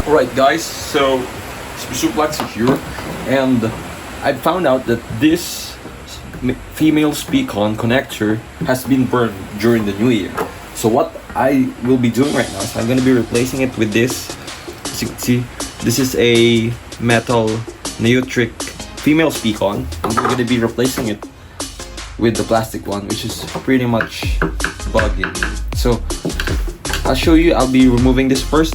Alright guys, so Suplex here, and I found out that this female speakON connector has been burned during the new year. So what I will be doing right now is I'm going to be replacing it with this. As you can see, this is a metal NEUTRIK female speakON, and we're going to be replacing it with the plastic one, which is pretty much buggy. So I'll show you. I'll be removing this first.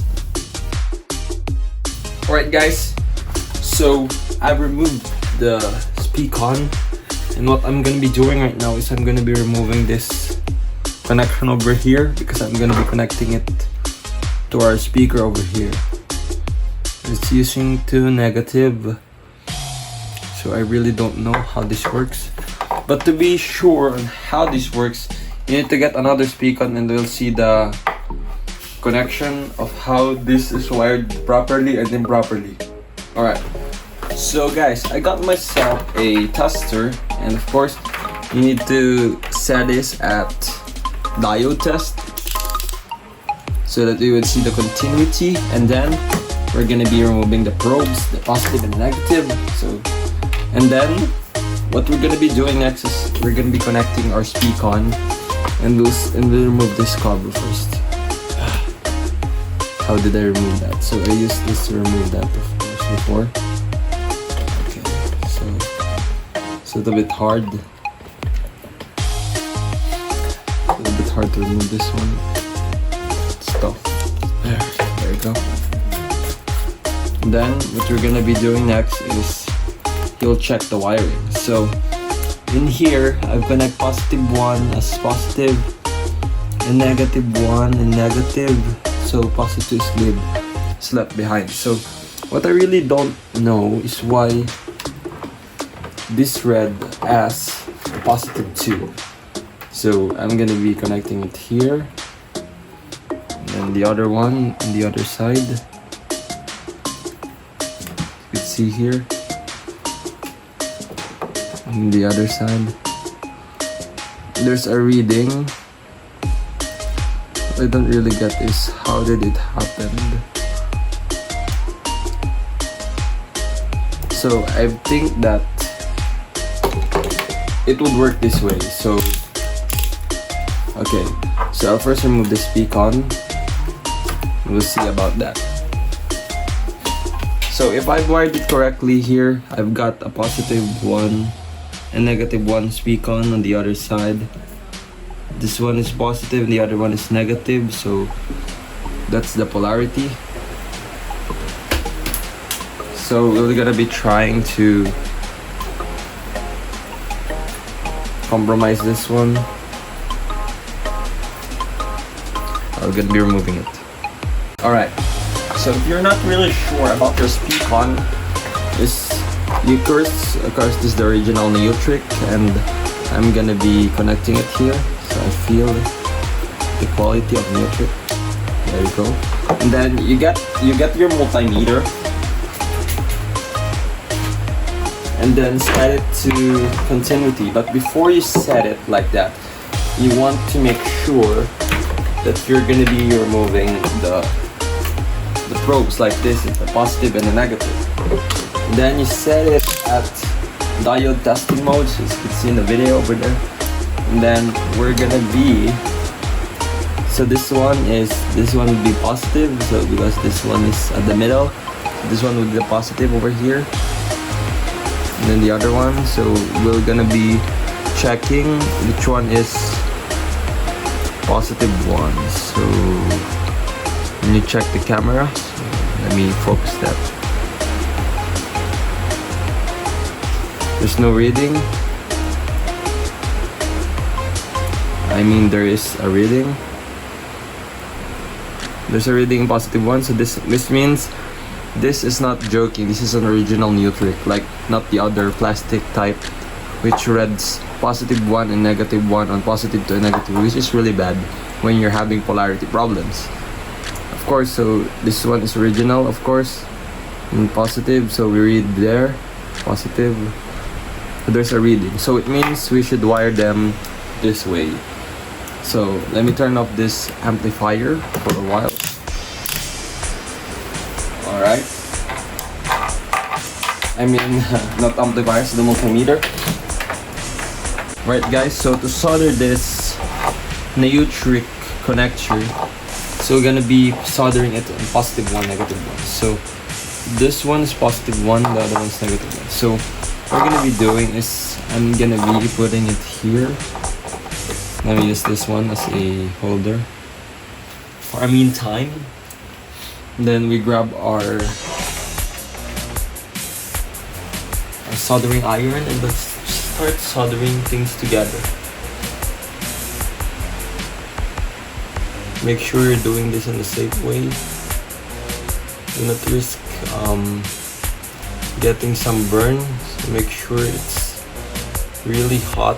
Alright guys, so I removed the speakON, and what I'm gonna be doing right now is I'm gonna be removing this connection over here, because I'm gonna be connecting it to our speaker over here. It's using 2 negative, so I really don't know how this works. But to be sure on how this works, you need to get another speakON and we'll see the connection of how this is wired properly and improperly. Alright, so guys, I got myself a tester, and of course you need to set this at diode test so that we would see the continuity, and then we're gonna be removing the probes, the positive and negative. So, and then what we're gonna be doing next is we're gonna be connecting our speakON, and we'll remove this cover first. How did I remove that? So I used this to remove that, of course, before. Okay, so it's a little bit hard. A little bit hard to remove this one. It's tough. There we go. And then what we're gonna be doing next is you'll check the wiring. So in here, I've connected positive 1 as positive, and negative 1 and negative. So positive is left behind. So what I really don't know is why this red as positive 2. So I'm gonna be connecting it here, and then the other one on the other side. You can see here, on the other side there's a reading. I don't really get is how did it happen. So I think that it would work this way. So okay, so I'll first remove the speakON. We'll see about that. So if I've wired it correctly here, I've got a positive 1 and negative 1 speakON on the other side. This one is positive and the other one is negative, so that's the polarity. So we're gonna be trying to compromise this one. I'm gonna be removing it. Alright, so if you're not really sure about your speakON, of course this is the original NEUTRIK, and I'm gonna be connecting it here. So I feel the quality of NEUTRIK. There you go. And then you get your multimeter, and then set it to continuity. But before you set it like that, you want to make sure that you're gonna be removing the probes like this, the positive and the negative. And then you set it at diode testing mode, as you can see in the video over there. And then we're gonna be, so this one will be positive, so because this one is at the middle, this one will be the positive over here, and then the other one. So we're gonna be checking which one is positive 1. So when you check the camera, so let me focus that. There's no reading. I mean, there is a reading. There's a reading positive 1, so this means this is not joking. This is an original NEUTRIK, like not the other plastic type, which reads positive 1 and negative 1 on positive to a negative, which is really bad when you're having polarity problems. Of course, so this one is original, of course. and positive, so we read there, positive. There's a reading, so it means we should wire them this way. So let me turn off this amplifier for a while. Alright, I mean not amplifiers, the multimeter. Right guys, so to solder this neutrik connector, so we're gonna be soldering it on positive one, negative one. So this one is positive one, the other one's negative one. So what we're gonna be doing is I'm gonna be putting it here. Let me use this one as a holder for a meantime. Then we grab our soldering iron and let's start soldering things together. Make sure you're doing this in a safe way. Do not risk getting some burn, so make sure it's really hot.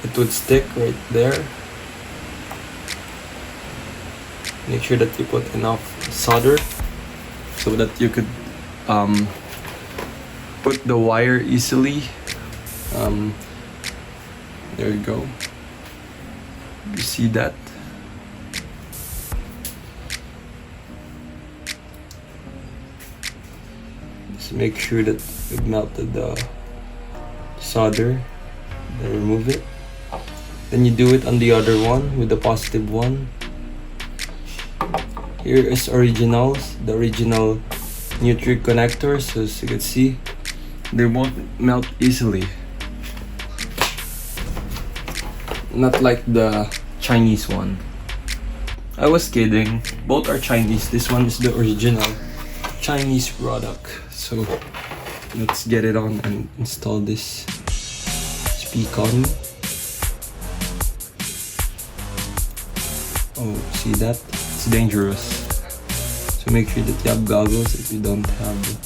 It would stick right there. Make sure that you put enough solder so that you could put the wire easily. There you go. You see that? Just make sure that we've melted the solder. Then remove it. Then you do it on the other one with the positive one. Here is the original NEUTRIK connectors. So as you can see, they won't melt easily. Not like the Chinese one. I was kidding. Both are Chinese. This one is the original Chinese product. So let's get it on and install this speakon. Oh, see that? It's dangerous. So make sure that you have goggles if you don't have it.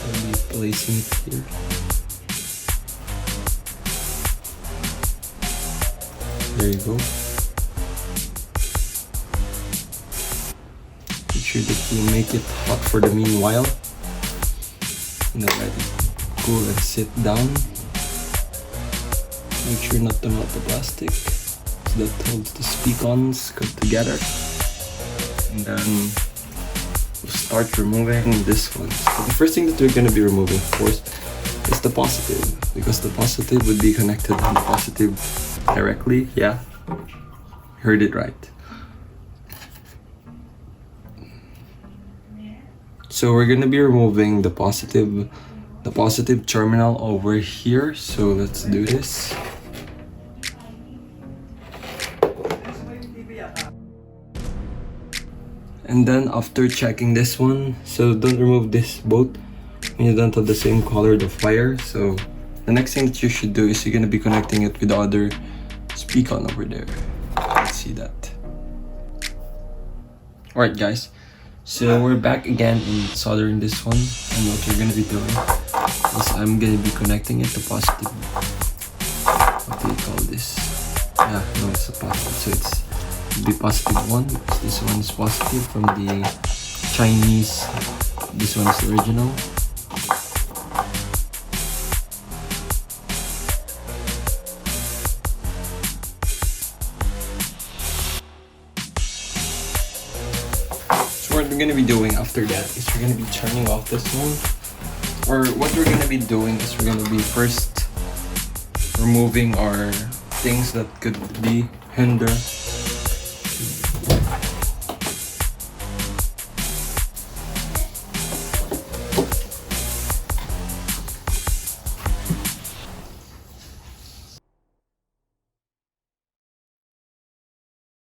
I'll be placing it here. There you go. Make sure that you make it hot for the meanwhile. And then let it cool and sit down. Make sure not to melt the plastic so that holds the speakons good together. And then we'll start removing this one. So the first thing that we're going to be removing, of course, is the positive, because the positive would be connected to the positive directly. Yeah, heard it right. So we're gonna be removing the positive terminal over here. So let's do this. And then after checking this one, so don't remove this both when you don't have the same color of wire. So the next thing that you should do is you're gonna be connecting it with the other speakon over there. Let's see that. Alright guys, so we're back again in soldering this one, and what we're gonna be doing is I'm gonna be connecting it to positive. What do you call this? Yeah, no, it's a positive. So it's the positive one, because this one is positive from the Chinese. This one is the original. What we're gonna be doing after that is we're gonna be turning off this one, or what we're gonna be doing is we're gonna be first removing our things that could be hinder